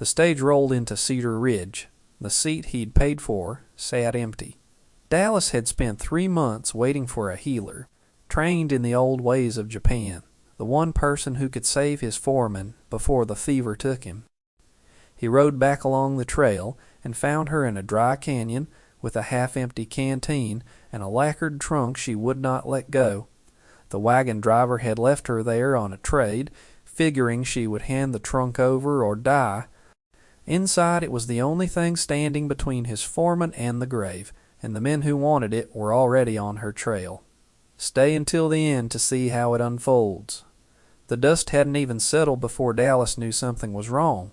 The stage rolled into Cedar Ridge. The seat he'd paid for sat empty. Dallas had spent 3 months waiting for a healer, trained in the old ways of Japan, the one person who could save his foreman before the fever took him. He rode back along the trail and found her in a dry canyon with a half-empty canteen and a lacquered trunk she would not let go. The wagon driver had left her there on a trade, figuring she would hand the trunk over or die. Inside it was the only thing standing between his foreman and the grave, and the men who wanted it were already on her trail. Stay until the end to see how it unfolds. The dust hadn't even settled before Dallas knew something was wrong.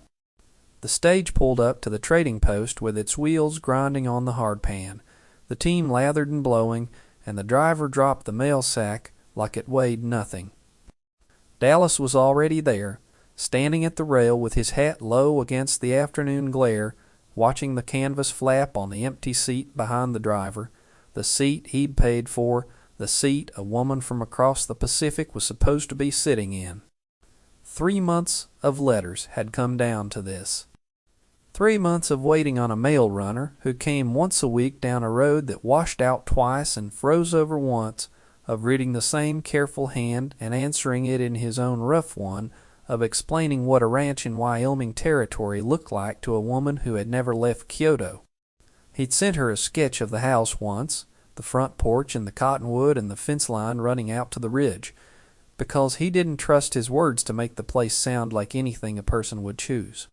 The stage pulled up to the trading post with its wheels grinding on the hardpan, the team lathered and blowing, and the driver dropped the mail sack like it weighed nothing. Dallas was already there, standing at the rail with his hat low against the afternoon glare, watching the canvas flap on the empty seat behind the driver, the seat he'd paid for, the seat a woman from across the Pacific was supposed to be sitting in. 3 months of letters had come down to this. 3 months of waiting on a mail runner who came once a week down a road that washed out twice and froze over once, of reading the same careful hand and answering it in his own rough one, of explaining what a ranch in Wyoming territory looked like to a woman who had never left Kyoto. He'd sent her a sketch of the house once, the front porch and the cottonwood and the fence line running out to the ridge, because he didn't trust his words to make the place sound like anything a person would choose.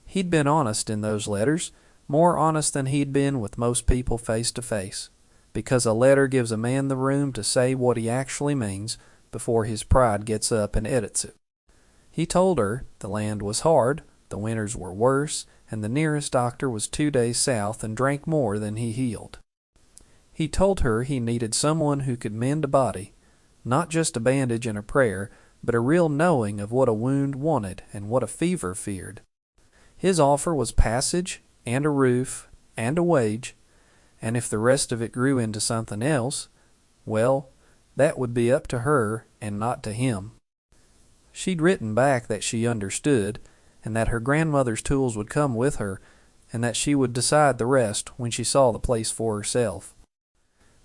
He'd been honest in those letters, more honest than he'd been with most people face to face, because a letter gives a man the room to say what he actually means before his pride gets up and edits it. He told her the land was hard, the winters were worse, and the nearest doctor was 2 days south and drank more than he healed. He told her he needed someone who could mend a body, not just a bandage and a prayer, but a real knowing of what a wound wanted and what a fever feared. His offer was passage and a roof and a wage, and if the rest of it grew into something else, well, that would be up to her and not to him. She'd written back that she understood, and that her grandmother's tools would come with her, and that she would decide the rest when she saw the place for herself.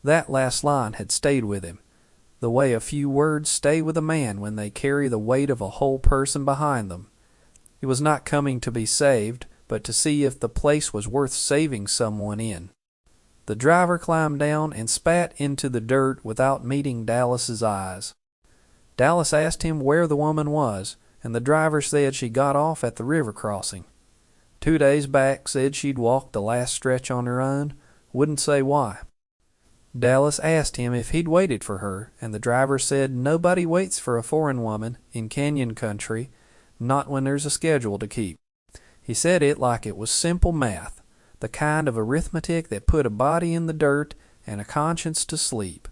That last line had stayed with him, the way a few words stay with a man when they carry the weight of a whole person behind them. He was not coming to be saved, but to see if the place was worth saving someone in. The driver climbed down and spat into the dirt without meeting Dallas's eyes. Dallas asked him where the woman was, and the driver said she got off at the river crossing. 2 days back said she'd walked the last stretch on her own, wouldn't say why. Dallas asked him if he'd waited for her, and the driver said nobody waits for a foreign woman in canyon country, not when there's a schedule to keep. He said it like it was simple math, the kind of arithmetic that put a body in the dirt and a conscience to sleep.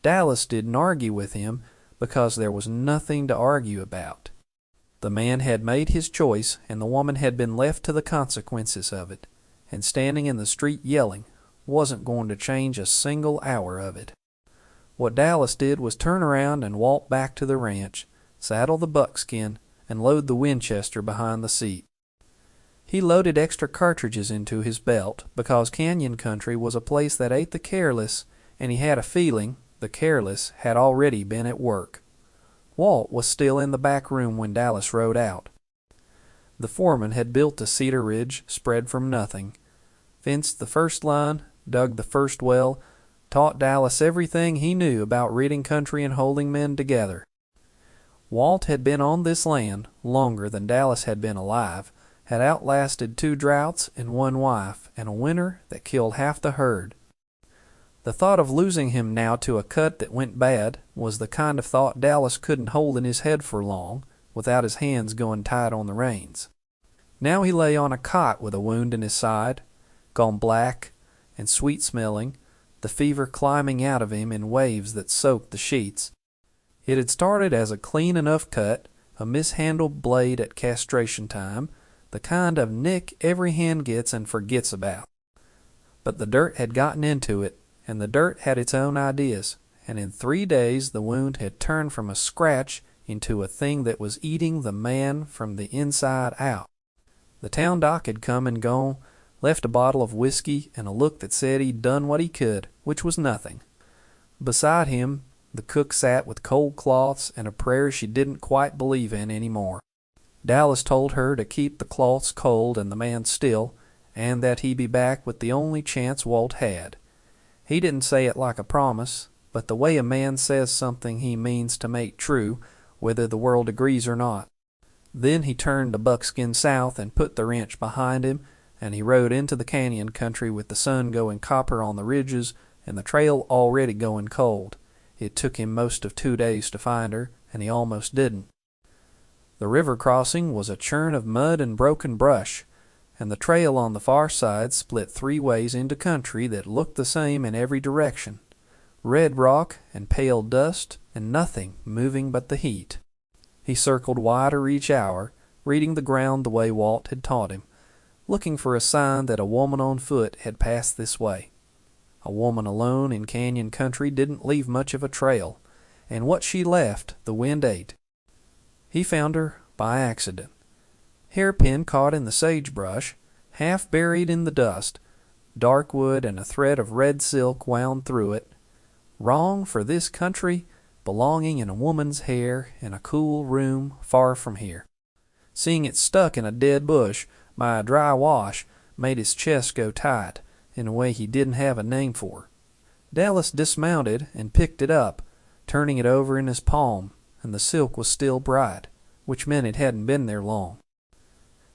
Dallas didn't argue with him because there was nothing to argue about. The man had made his choice, and the woman had been left to the consequences of it, and standing in the street yelling wasn't going to change a single hour of it. What Dallas did was turn around and walk back to the ranch, saddle the buckskin, and load the Winchester behind the seat. He loaded extra cartridges into his belt because canyon country was a place that ate the careless, and he had a feeling the careless had already been at work. Walt was still in the back room when Dallas rode out. The foreman had built a cedar ridge spread from nothing, fenced the first line, dug the first well, taught Dallas everything he knew about reading country and holding men together. Walt had been on this land longer than Dallas had been alive, had outlasted 2 droughts and 1 wife, and a winter that killed half the herd. The thought of losing him now to a cut that went bad was the kind of thought Dallas couldn't hold in his head for long without his hands going tight on the reins. Now he lay on a cot with a wound in his side, gone black and sweet-smelling, the fever climbing out of him in waves that soaked the sheets. It had started as a clean enough cut, a mishandled blade at castration time, the kind of nick every hen gets and forgets about. But the dirt had gotten into it, and the dirt had its own ideas, and in 3 days the wound had turned from a scratch into a thing that was eating the man from the inside out. The town doc had come and gone, left a bottle of whiskey and a look that said he'd done what he could, which was nothing. Beside him the cook sat with cold cloths and a prayer she didn't quite believe in any more. Dallas told her to keep the cloths cold and the man still, and that he'd be back with the only chance Walt had. He didn't say it like a promise, but the way a man says something he means to make true, whether the world agrees or not. Then he turned the buckskin south and put the wrench behind him, and he rode into the canyon country with the sun going copper on the ridges and the trail already going cold. It took him most of 2 days to find her, and he almost didn't. The river crossing was a churn of mud and broken brush, and the trail on the far side split 3 ways into country that looked the same in every direction. Red rock and pale dust, and nothing moving but the heat. He circled wider each hour, reading the ground the way Walt had taught him, looking for a sign that a woman on foot had passed this way. A woman alone in canyon country didn't leave much of a trail, and what she left the wind ate. He found her by accident. Hairpin caught in the sagebrush, half buried in the dust, dark wood and a thread of red silk wound through it. Wrong for this country, belonging in a woman's hair in a cool room far from here. Seeing it stuck in a dead bush by a dry wash made his chest go tight in a way he didn't have a name for. Dallas dismounted and picked it up, turning it over in his palm, and the silk was still bright, which meant it hadn't been there long.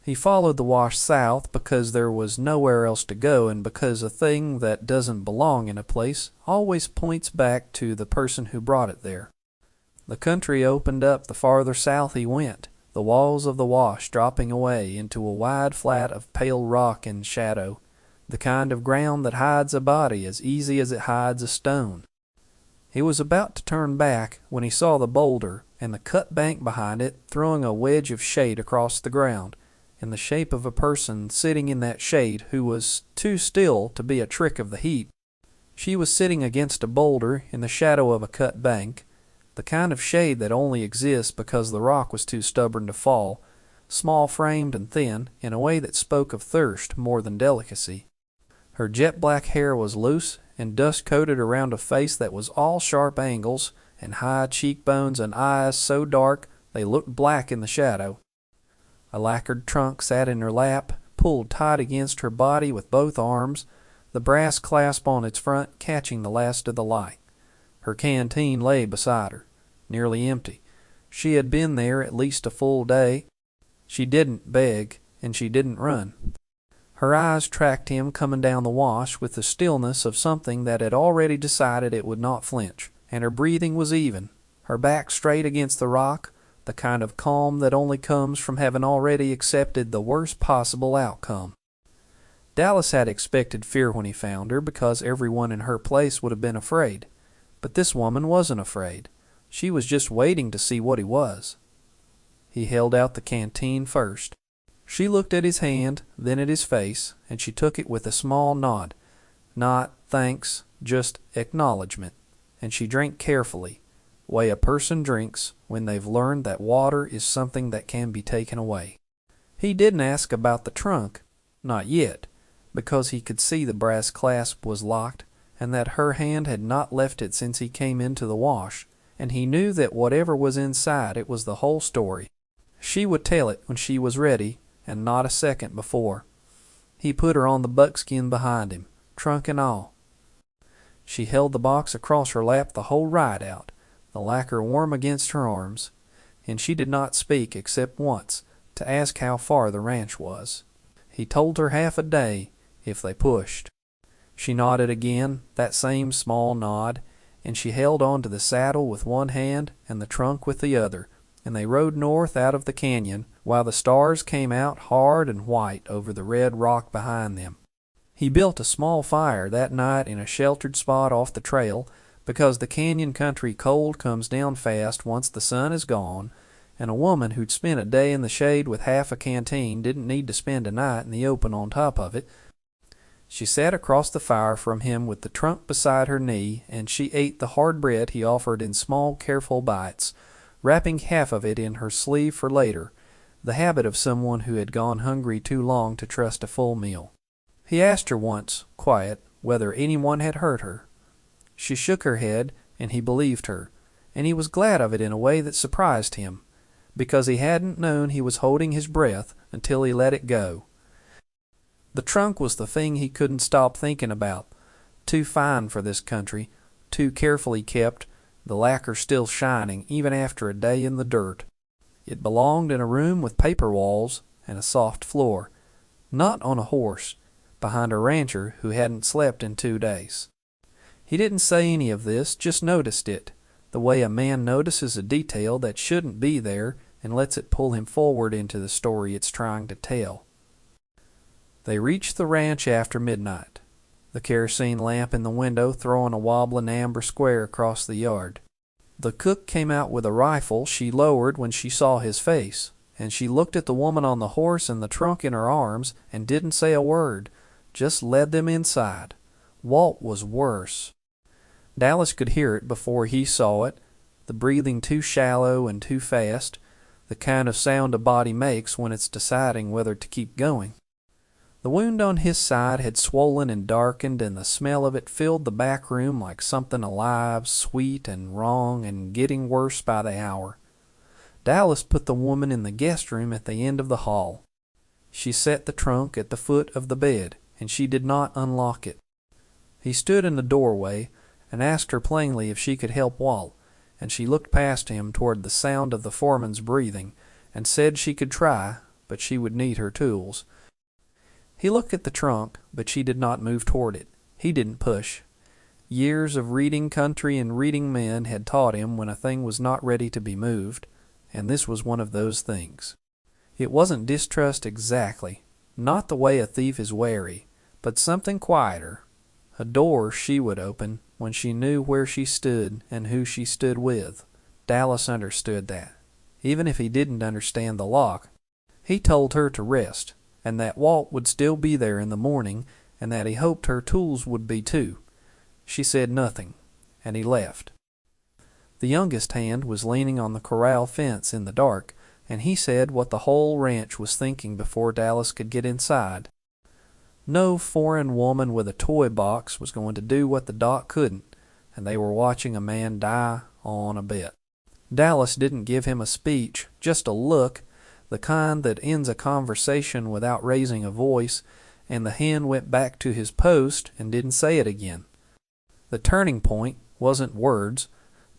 He followed the wash south because there was nowhere else to go, and because a thing that doesn't belong in a place always points back to the person who brought it there. The country opened up the farther south he went, the walls of the wash dropping away into a wide flat of pale rock and shadow, the kind of ground that hides a body as easy as it hides a stone. He was about to turn back when he saw the boulder and the cut bank behind it throwing a wedge of shade across the ground, in the shape of a person sitting in that shade who was too still to be a trick of the heat. She was sitting against a boulder in the shadow of a cut bank, the kind of shade that only exists because the rock was too stubborn to fall, small-framed and thin, in a way that spoke of thirst more than delicacy. Her jet-black hair was loose and dust-coated around a face that was all sharp angles and high cheekbones and eyes so dark they looked black in the shadow. A lacquered trunk sat in her lap, pulled tight against her body with both arms, the brass clasp on its front catching the last of the light. Her canteen lay beside her, nearly empty. She had been there at least a full day. She didn't beg, and she didn't run. Her eyes tracked him coming down the wash with the stillness of something that had already decided it would not flinch, and her breathing was even, her back straight against the rock, the kind of calm that only comes from having already accepted the worst possible outcome. Dallas had expected fear when he found her, because everyone in her place would have been afraid. But this woman wasn't afraid. She was just waiting to see what he was. He held out the canteen first. She looked at his hand, then at his face, and she took it with a small nod. Not thanks, just acknowledgment. And she drank carefully, way a person drinks when they've learned that water is something that can be taken away. He didn't ask about the trunk, not yet, because he could see the brass clasp was locked and that her hand had not left it since he came into the wash, and he knew that whatever was inside it was the whole story. She would tell it when she was ready, and not a second before. He put her on the buckskin behind him, trunk and all. She held the box across her lap the whole ride out, the lacquer warm against her arms, and she did not speak except once to ask how far the ranch was. He told her half a day if they pushed. She nodded again, that same small nod, and she held on to the saddle with one hand and the trunk with the other, and they rode north out of the canyon while the stars came out hard and white over the red rock behind them. He built a small fire that night in a sheltered spot off the trail, because the canyon country cold comes down fast once the sun is gone, and a woman who'd spent a day in the shade with half a canteen didn't need to spend a night in the open on top of it. She sat across the fire from him with the trunk beside her knee, and she ate the hard bread he offered in small, careful bites, wrapping half of it in her sleeve for later, the habit of someone who had gone hungry too long to trust a full meal. He asked her once, quiet, whether anyone had hurt her. She shook her head, and he believed her, and he was glad of it in a way that surprised him, because he hadn't known he was holding his breath until he let it go. The trunk was the thing he couldn't stop thinking about. Too fine for this country, too carefully kept, the lacquer still shining even after a day in the dirt. It belonged in a room with paper walls and a soft floor, not on a horse, behind a rancher who hadn't slept in 2 days. He didn't say any of this, just noticed it, the way a man notices a detail that shouldn't be there and lets it pull him forward into the story it's trying to tell. They reached the ranch after midnight, the kerosene lamp in the window throwing a wobbling amber square across the yard. The cook came out with a rifle she lowered when she saw his face, and she looked at the woman on the horse and the trunk in her arms and didn't say a word, just led them inside. Walt was worse. Dallas could hear it before he saw it, the breathing too shallow and too fast, the kind of sound a body makes when it's deciding whether to keep going. The wound on his side had swollen and darkened, and the smell of it filled the back room like something alive, sweet and wrong, and getting worse by the hour. Dallas put the woman in the guest room at the end of the hall. She set the trunk at the foot of the bed, and she did not unlock it. He stood in the doorway and asked her plainly if she could help Walt, and she looked past him toward the sound of the foreman's breathing and said she could try, but she would need her tools. He looked at the trunk, but she did not move toward it. He didn't push. Years of reading country and reading men had taught him when a thing was not ready to be moved, and this was one of those things. It wasn't distrust exactly, not the way a thief is wary, but something quieter. A door she would open when she knew where she stood and who she stood with. Dallas understood that, even if he didn't understand the lock. He told her to rest, and that Walt would still be there in the morning, and that he hoped her tools would be too. She said nothing, and he left. The youngest hand was leaning on the corral fence in the dark, and he said what the whole ranch was thinking before Dallas could get inside. No foreign woman with a toy box was going to do what the doc couldn't, and they were watching a man die on a bet. Dallas didn't give him a speech, just a look, the kind that ends a conversation without raising a voice, and the hen went back to his post and didn't say it again. The turning point wasn't words,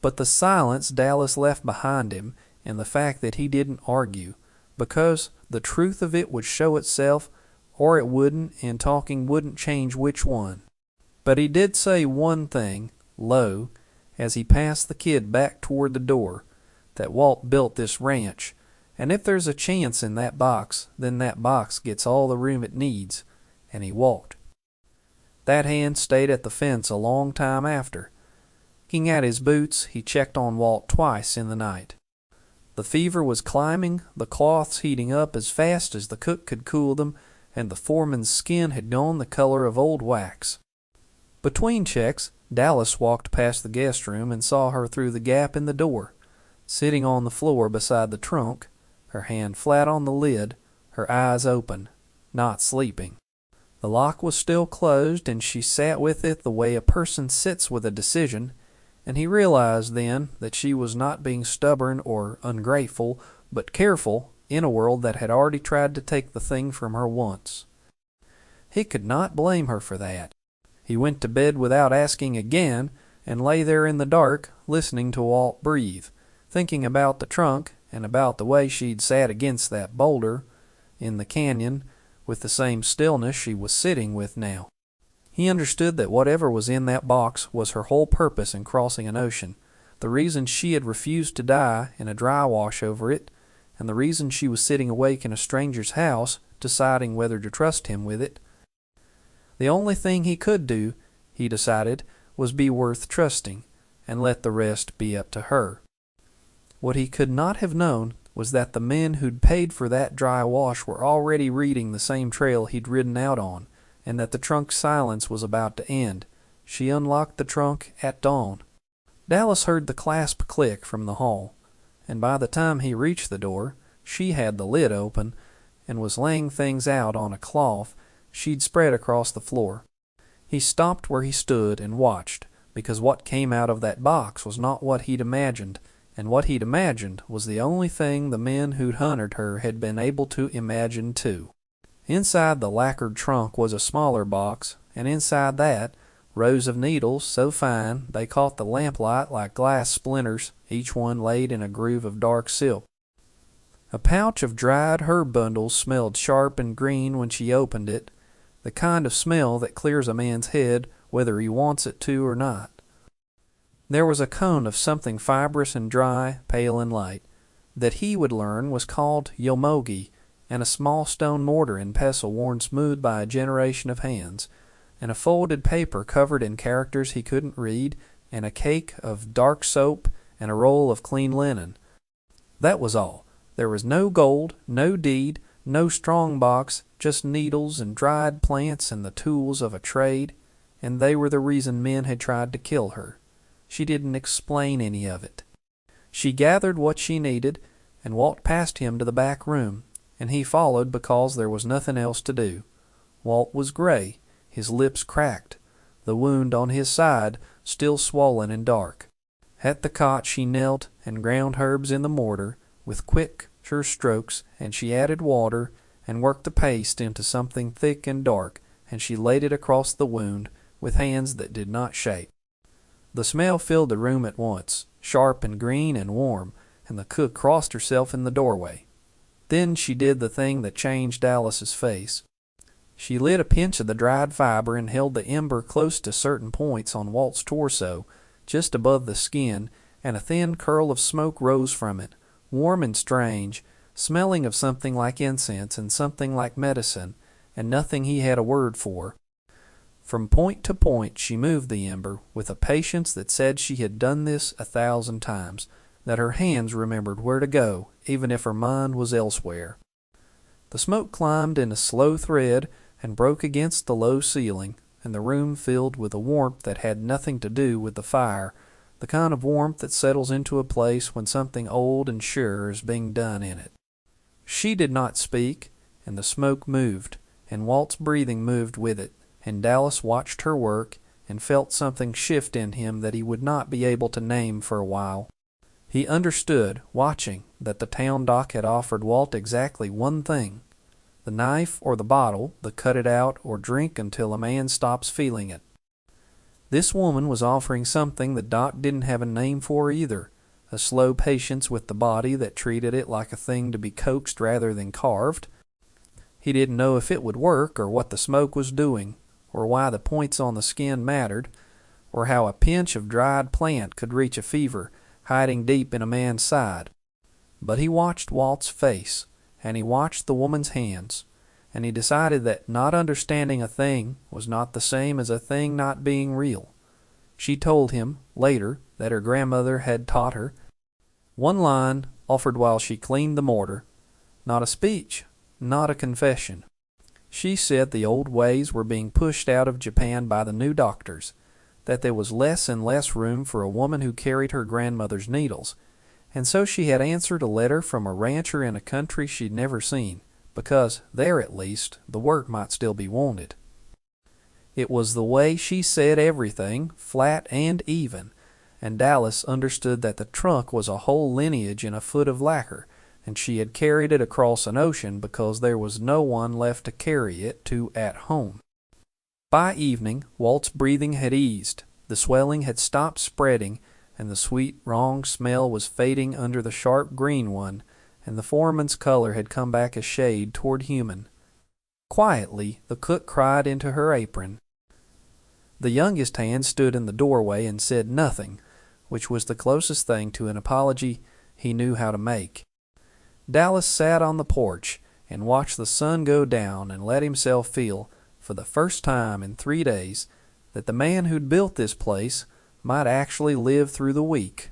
but the silence Dallas left behind him, and the fact that he didn't argue, because the truth of it would show itself, or it wouldn't, and talking wouldn't change which one. But he did say one thing, low, as he passed the kid back toward the door, that Walt built this ranch, and if there's a chance in that box, then that box gets all the room it needs, and he walked. That hand stayed at the fence a long time after. Looking at his boots, he checked on Walt twice in the night. The fever was climbing, the cloths heating up as fast as the cook could cool them, and the foreman's skin had gone the color of old wax. Between checks, Dallas walked past the guest room and saw her through the gap in the door, sitting on the floor beside the trunk, her hand flat on the lid, her eyes open, not sleeping. The lock was still closed, and she sat with it the way a person sits with a decision, and he realized then that she was not being stubborn or ungrateful, but careful in a world that had already tried to take the thing from her once. He could not blame her for that. He went to bed without asking again, and lay there in the dark, listening to Walt breathe, thinking about the trunk and about the way she'd sat against that boulder in the canyon with the same stillness she was sitting with now. He understood that whatever was in that box was her whole purpose in crossing an ocean, the reason she had refused to die in a dry wash over it, and the reason she was sitting awake in a stranger's house, deciding whether to trust him with it. The only thing he could do, he decided, was be worth trusting, and let the rest be up to her. What he could not have known was that the men who'd paid for that dry wash were already reading the same trail he'd ridden out on, and that the trunk's silence was about to end. She unlocked the trunk at dawn. Dallas heard the clasp click from the hall, and by the time he reached the door, she had the lid open and was laying things out on a cloth she'd spread across the floor. He stopped where he stood and watched, because what came out of that box was not what he'd imagined, and what he'd imagined was the only thing the men who'd hunted her had been able to imagine too. Inside the lacquered trunk was a smaller box, and inside that, rows of needles so fine they caught the lamplight like glass splinters, each one laid in a groove of dark silk. A pouch of dried herb bundles smelled sharp and green when she opened it, the kind of smell that clears a man's head whether he wants it to or not. There was a cone of something fibrous and dry, pale and light, that he would learn was called yomogi, and a small stone mortar and pestle worn smooth by a generation of hands, and a folded paper covered in characters he couldn't read, and a cake of dark soap, and a roll of clean linen. That was all. There was no gold, no deed, no strong box, just needles and dried plants and the tools of a trade, and they were the reason men had tried to kill her. She didn't explain any of it. She gathered what she needed and walked past him to the back room, and he followed because there was nothing else to do. Walt was gray, his lips cracked, the wound on his side still swollen and dark. At the cot she knelt and ground herbs in the mortar with quick, sure strokes, and she added water and worked the paste into something thick and dark, and she laid it across the wound with hands that did not shake. The smell filled the room at once, sharp and green and warm, and the cook crossed herself in the doorway. Then she did the thing that changed Dallas's face. She lit a pinch of the dried fiber and held the ember close to certain points on Walt's torso, just above the skin, and a thin curl of smoke rose from it, warm and strange, smelling of something like incense and something like medicine, and nothing he had a word for. From point to point she moved the ember with a patience that said she had done this 1,000 times, that her hands remembered where to go, even if her mind was elsewhere. The smoke climbed in a slow thread and broke against the low ceiling, and the room filled with a warmth that had nothing to do with the fire, the kind of warmth that settles into a place when something old and sure is being done in it. She did not speak, and the smoke moved, and Walt's breathing moved with it, and Dallas watched her work and felt something shift in him that he would not be able to name for a while. He understood, watching, that the town doc had offered Walt exactly one thing: the knife or the bottle, the cut it out or drink until a man stops feeling it. This woman was offering something the doc didn't have a name for either, a slow patience with the body that treated it like a thing to be coaxed rather than carved. He didn't know if it would work, or what the smoke was doing, or why the points on the skin mattered, or how a pinch of dried plant could reach a fever hiding deep in a man's side. But he watched Walt's face, and he watched the woman's hands, and he decided that not understanding a thing was not the same as a thing not being real. She told him, later, that her grandmother had taught her one line offered while she cleaned the mortar, not a speech, not a confession. She said the old ways were being pushed out of Japan by the new doctors, that there was less and less room for a woman who carried her grandmother's needles, and so she had answered a letter from a rancher in a country she'd never seen, because there at least the work might still be wanted. It was the way she said everything, flat and even, and Dallas understood that the trunk was a whole lineage in a foot of lacquer, and she had carried it across an ocean because there was no one left to carry it to at home. By evening, Walt's breathing had eased, the swelling had stopped spreading, and the sweet, wrong smell was fading under the sharp green one, and the foreman's color had come back a shade toward human. Quietly, the cook cried into her apron. The youngest hand stood in the doorway and said nothing, which was the closest thing to an apology he knew how to make. Dallas sat on the porch and watched the sun go down and let himself feel, for the first time in 3 days, that the man who'd built this place might actually live through the week.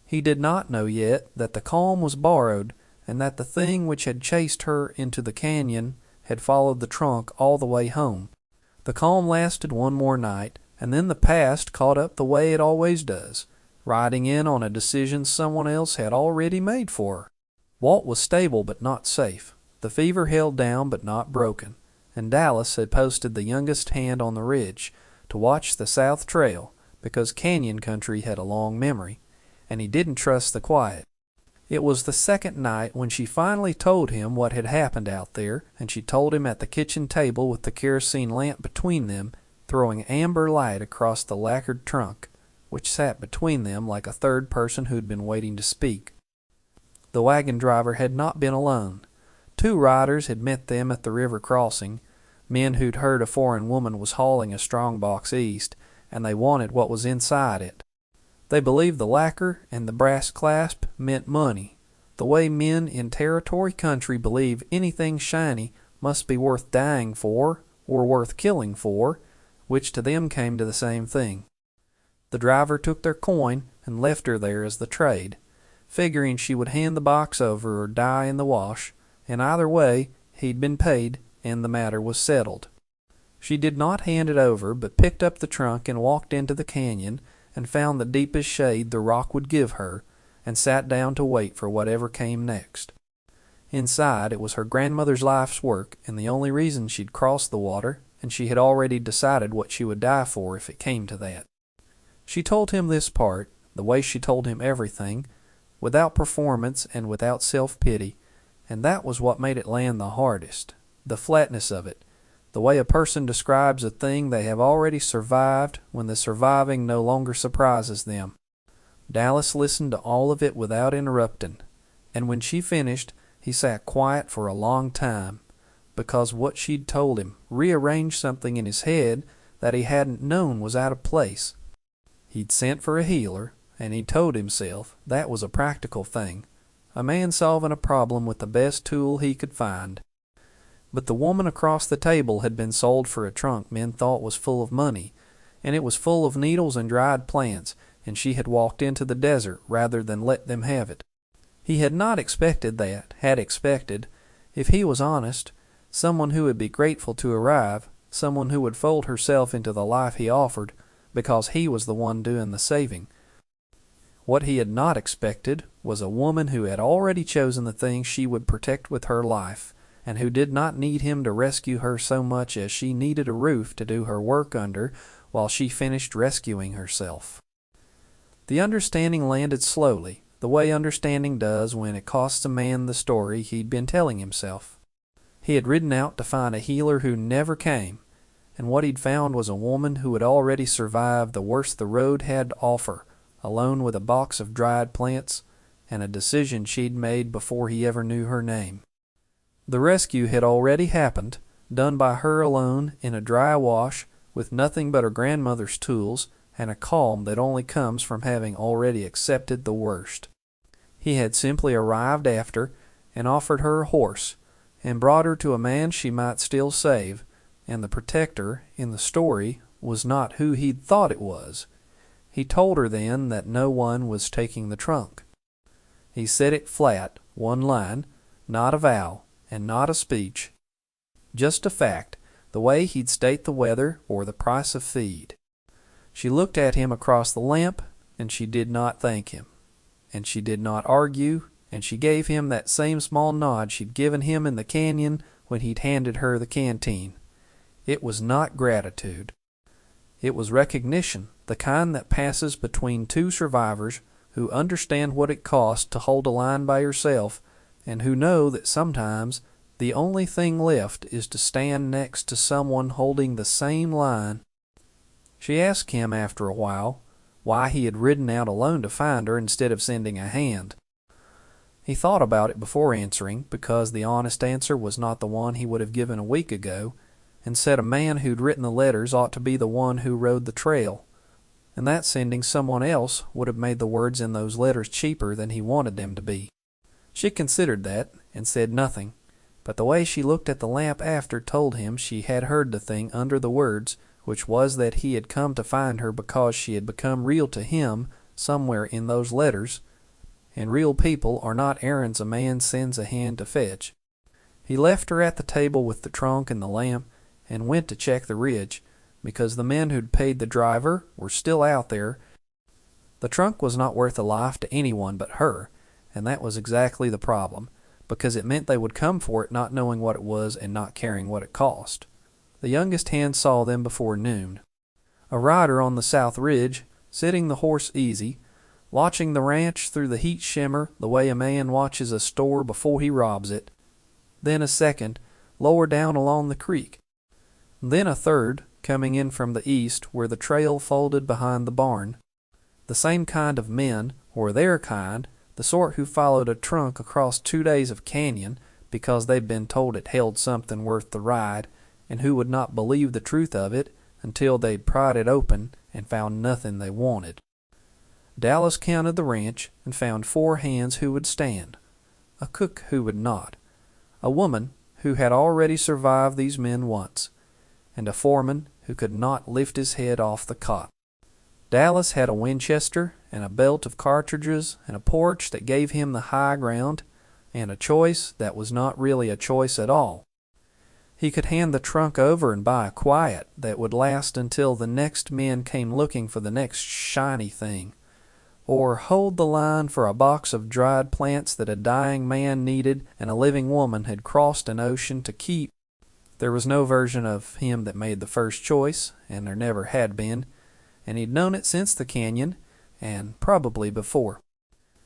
He did not know yet that the calm was borrowed, and that the thing which had chased her into the canyon had followed the trunk all the way home. The calm lasted one more night, and then the past caught up the way it always does, riding in on a decision someone else had already made for her. Walt was stable but not safe, the fever held down but not broken, and Dallas had posted the youngest hand on the ridge to watch the south trail because canyon country had a long memory, and he didn't trust the quiet. It was the second night when she finally told him what had happened out there, and she told him at the kitchen table with the kerosene lamp between them, throwing amber light across the lacquered trunk, which sat between them like a third person who'd been waiting to speak. The wagon driver had not been alone. 2 riders had met them at the river crossing, men who'd heard a foreign woman was hauling a strong box east, and they wanted what was inside it. They believed the lacquer and the brass clasp meant money, the way men in territory country believe anything shiny must be worth dying for or worth killing for, which to them came to the same thing. The driver took their coin and left her there as the trade, figuring she would hand the box over or die in the wash, and either way he'd been paid and the matter was settled. She did not hand it over, but picked up the trunk and walked into the canyon and found the deepest shade the rock would give her, and sat down to wait for whatever came next. Inside, it was her grandmother's life's work, and the only reason she'd crossed the water, and she had already decided what she would die for if it came to that. She told him this part, the way she told him everything, without performance and without self-pity, and that was what made it land the hardest, the flatness of it, the way a person describes a thing they have already survived when the surviving no longer surprises them. Dallas listened to all of it without interrupting, and when she finished, he sat quiet for a long time, because what she'd told him rearranged something in his head that he hadn't known was out of place. He'd sent for a healer, and he told himself that was a practical thing, a man solving a problem with the best tool he could find. But the woman across the table had been sold for a trunk men thought was full of money, and it was full of needles and dried plants, and she had walked into the desert rather than let them have it. He had not expected that, had expected, if he was honest, someone who would be grateful to arrive, someone who would fold herself into the life he offered, because he was the one doing the saving. What he had not expected was a woman who had already chosen the thing she would protect with her life, and who did not need him to rescue her so much as she needed a roof to do her work under while she finished rescuing herself. The understanding landed slowly, the way understanding does when it costs a man the story he'd been telling himself. He had ridden out to find a healer who never came, and what he'd found was a woman who had already survived the worst the road had to offer, alone with a box of dried plants and a decision she'd made before he ever knew her name. The rescue had already happened, done by her alone in a dry wash with nothing but her grandmother's tools and a calm that only comes from having already accepted the worst. He had simply arrived after and offered her a horse and brought her to a man she might still save, and the protector in the story was not who he'd thought it was. He told her then that no one was taking the trunk. He said it flat, one line, not a vow, and not a speech, just a fact, the way he'd state the weather or the price of feed. She looked at him across the lamp, and she did not thank him, and she did not argue, and she gave him that same small nod she'd given him in the canyon when he'd handed her the canteen. It was not gratitude. It was recognition, the kind that passes between 2 survivors who understand what it costs to hold a line by yourself, and who know that sometimes the only thing left is to stand next to someone holding the same line. She asked him after a while why he had ridden out alone to find her instead of sending a hand. He thought about it before answering, because the honest answer was not the one he would have given a week ago, and said a man who'd written the letters ought to be the one who rode the trail, and that sending someone else would have made the words in those letters cheaper than he wanted them to be. She considered that, and said nothing, but the way she looked at the lamp after told him she had heard the thing under the words, which was that he had come to find her because she had become real to him somewhere in those letters, and real people are not errands a man sends a hand to fetch. He left her at the table with the trunk and the lamp, and went to check the ridge, because the men who'd paid the driver were still out there. The trunk was not worth a life to anyone but her, and that was exactly the problem. because it meant they would come for it not knowing what it was and not caring what it cost. The youngest hen saw them before noon. A rider on the south ridge, sitting the horse easy, watching the ranch through the heat shimmer the way a man watches a store before he robs it. Then a second, lower down along the creek. Then a third, coming in from the east where the trail folded behind the barn. The same kind of men, or their kind, the sort who followed a trunk across 2 days of canyon because they'd been told it held something worth the ride, and who would not believe the truth of it until they'd pried it open and found nothing they wanted. Dallas counted the ranch and found 4 hands who would stand, a cook who would not, a woman who had already survived these men once, and a foreman who could not lift his head off the cot. Dallas had a Winchester and a belt of cartridges and a porch that gave him the high ground, and a choice that was not really a choice at all. He could hand the trunk over and buy a quiet that would last until the next men came looking for the next shiny thing, or hold the line for a box of dried plants that a dying man needed and a living woman had crossed an ocean to keep. There was no version of him that made the first choice, and there never had been, and he'd known it since the canyon, and probably before.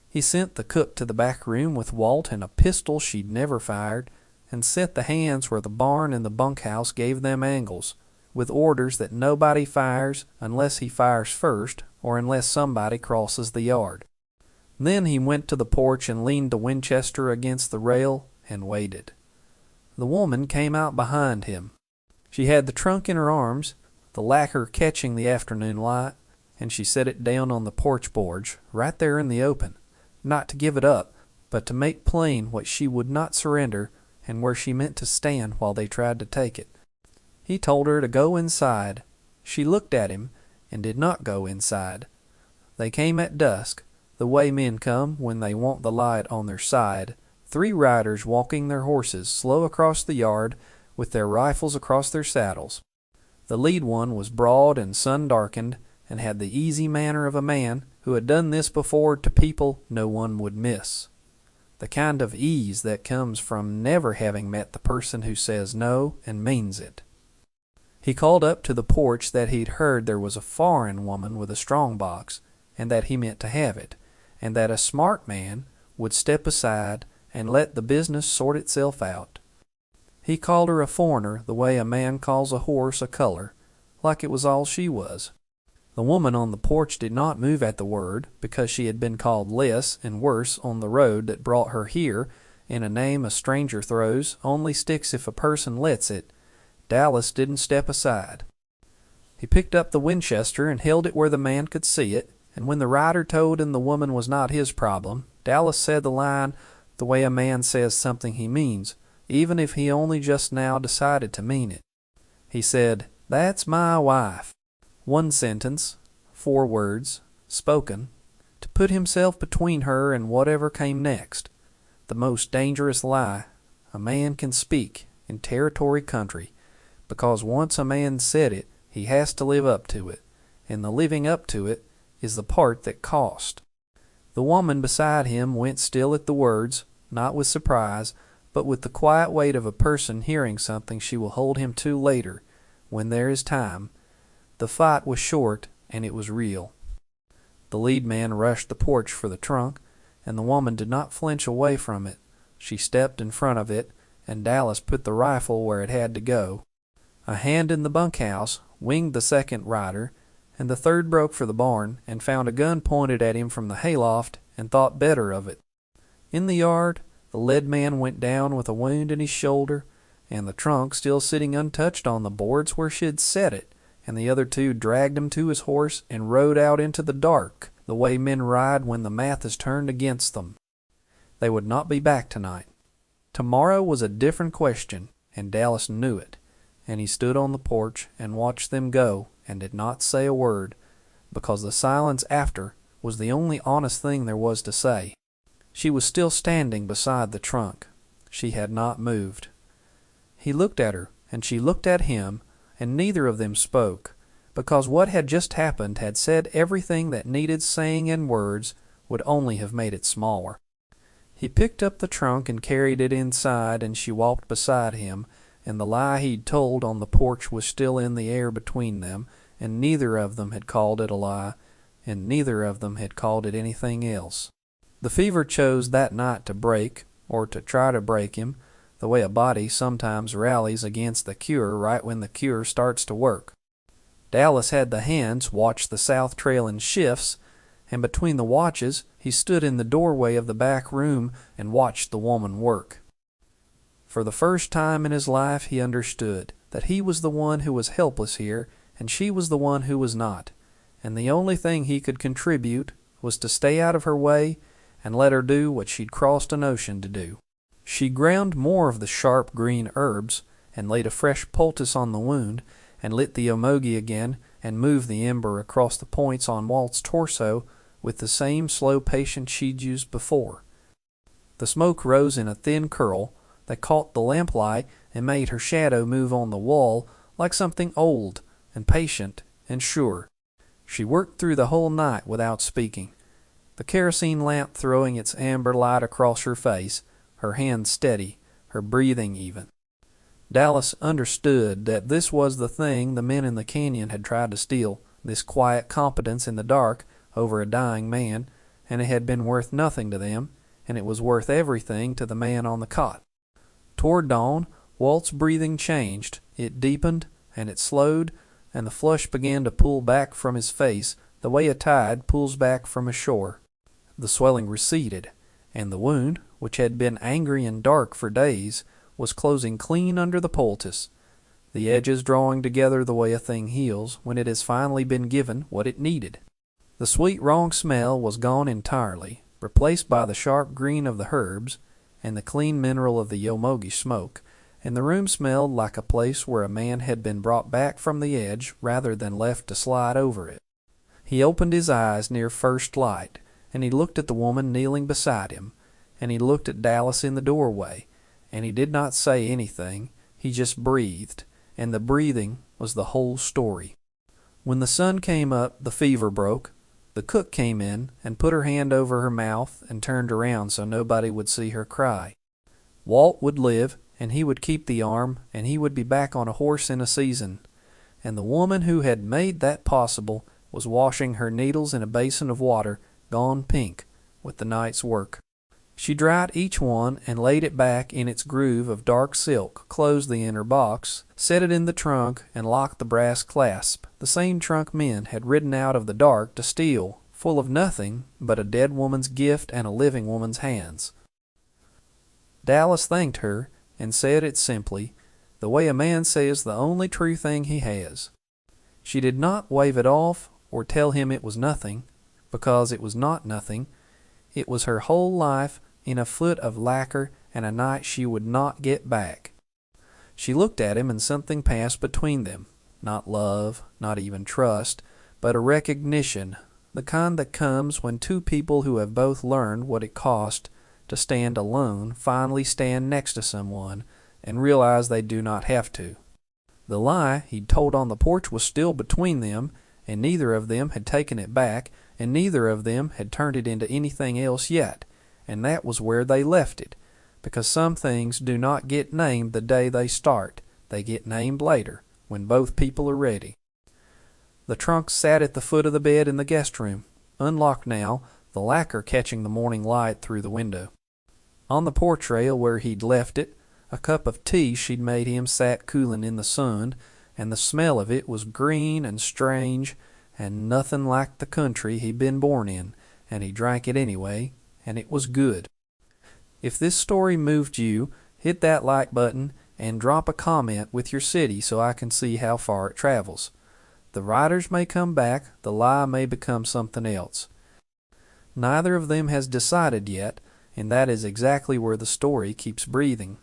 He sent the cook to the back room with Walt and a pistol she'd never fired, and set the hands where the barn and the bunkhouse gave them angles, with orders that nobody fires unless he fires first or unless somebody crosses the yard. Then he went to the porch and leaned the Winchester against the rail and waited. The woman came out behind him. She had the trunk in her arms, the lacquer catching the afternoon light, and she set it down on the porch boards, right there in the open, not to give it up, but to make plain what she would not surrender and where she meant to stand while they tried to take it. He told her to go inside. She looked at him and did not go inside. They came at dusk, the way men come when they want the light on their side, 3 riders walking their horses slow across the yard with their rifles across their saddles. The lead one was broad and sun-darkened and had the easy manner of a man who had done this before to people no one would miss. The kind of ease that comes from never having met the person who says no and means it. He called up to the porch that he'd heard there was a foreign woman with a strong box, and that he meant to have it, and that a smart man would step aside and let the business sort itself out. He called her a foreigner the way a man calls a horse a color, like it was all she was. The woman on the porch did not move at the word, because she had been called less and worse on the road that brought her here, and a name a stranger throws only sticks if a person lets it. Dallas didn't step aside. He picked up the Winchester and held it where the man could see it, and when the rider told him the woman was not his problem, Dallas said the line the way a man says something he means, even if he only just now decided to mean it. He said, "That's my wife." 1 sentence, 4 words, spoken, to put himself between her and whatever came next. The most dangerous lie a man can speak in territory country, because once a man said it, he has to live up to it, and the living up to it is the part that cost. The woman beside him went still at the words, not with surprise, but with the quiet weight of a person hearing something she will hold him to later, when there is time. The fight was short, and it was real. The lead man rushed the porch for the trunk, and the woman did not flinch away from it. She stepped in front of it, and Dallas put the rifle where it had to go. A hand in the bunkhouse winged the second rider, and the third broke for the barn and found a gun pointed at him from the hayloft and thought better of it. In the yard, the lead man went down with a wound in his shoulder, and the trunk still sitting untouched on the boards where she had set it, and the other 2 dragged him to his horse and rode out into the dark, the way men ride when the math is turned against them. They would not be back tonight. Tomorrow was a different question, and Dallas knew it, and he stood on the porch and watched them go and did not say a word, because the silence after was the only honest thing there was to say. She was still standing beside the trunk. She had not moved. He looked at her, and she looked at him, and neither of them spoke, because what had just happened had said everything that needed saying in words would only have made it smaller. He picked up the trunk and carried it inside, and she walked beside him, and the lie he'd told on the porch was still in the air between them, and neither of them had called it a lie, and neither of them had called it anything else. The fever chose that night to break, or to try to break him, the way a body sometimes rallies against the cure right when the cure starts to work. Dallas had the hands watch the south trail in shifts, and between the watches he stood in the doorway of the back room and watched the woman work. For the first time in his life he understood that he was the one who was helpless here, and she was the one who was not, and the only thing he could contribute was to stay out of her way and let her do what she'd crossed an ocean to do. She ground more of the sharp green herbs, and laid a fresh poultice on the wound, and lit the yomogi again, and moved the ember across the points on Walt's torso with the same slow patience she'd used before. The smoke rose in a thin curl that caught the lamplight and made her shadow move on the wall like something old and patient and sure. She worked through the whole night without speaking, the kerosene lamp throwing its amber light across her face, her hands steady, her breathing even. Dallas understood that this was the thing the men in the canyon had tried to steal, this quiet competence in the dark over a dying man, and it had been worth nothing to them, and it was worth everything to the man on the cot. Toward dawn, Walt's breathing changed. It deepened, and it slowed, and the flush began to pull back from his face the way a tide pulls back from a shore. The swelling receded, and the wound, which had been angry and dark for days, was closing clean under the poultice, the edges drawing together the way a thing heals when it has finally been given what it needed. The sweet wrong smell was gone entirely, replaced by the sharp green of the herbs and the clean mineral of the yomogi smoke, and the room smelled like a place where a man had been brought back from the edge rather than left to slide over it. He opened his eyes near first light, and he looked at the woman kneeling beside him, and he looked at Dallas in the doorway, and he did not say anything, he just breathed, and the breathing was the whole story. When the sun came up, the fever broke. The cook came in and put her hand over her mouth and turned around so nobody would see her cry. Walt would live, and he would keep the arm, and he would be back on a horse in a season. And the woman who had made that possible was washing her needles in a basin of water, gone pink with the night's work. She dried each one and laid it back in its groove of dark silk, closed the inner box, set it in the trunk, and locked the brass clasp, the same trunk men had ridden out of the dark to steal, full of nothing but a dead woman's gift and a living woman's hands. Dallas thanked her and said it simply, the way a man says the only true thing he has. She did not wave it off or tell him it was nothing, because it was not nothing. It was her whole life in a foot of lacquer and a night she would not get back. She looked at him and something passed between them. Not love, not even trust, but a recognition, the kind that comes when two people who have both learned what it cost to stand alone finally stand next to someone and realize they do not have to. The lie he'd told on the porch was still between them, and neither of them had taken it back, and neither of them had turned it into anything else yet, and that was where they left it, because some things do not get named the day they start. They get named later, when both people are ready. The trunk sat at the foot of the bed in the guest room, unlocked now, the lacquer catching the morning light through the window. On the porch rail where he'd left it, a cup of tea she'd made him sat cooling in the sun, and the smell of it was green and strange, and nothing like the country he'd been born in, and he drank it anyway, and it was good. If this story moved you, hit that like button and drop a comment with your city so I can see how far it travels. The writers may come back, the lie may become something else. Neither of them has decided yet, and that is exactly where the story keeps breathing.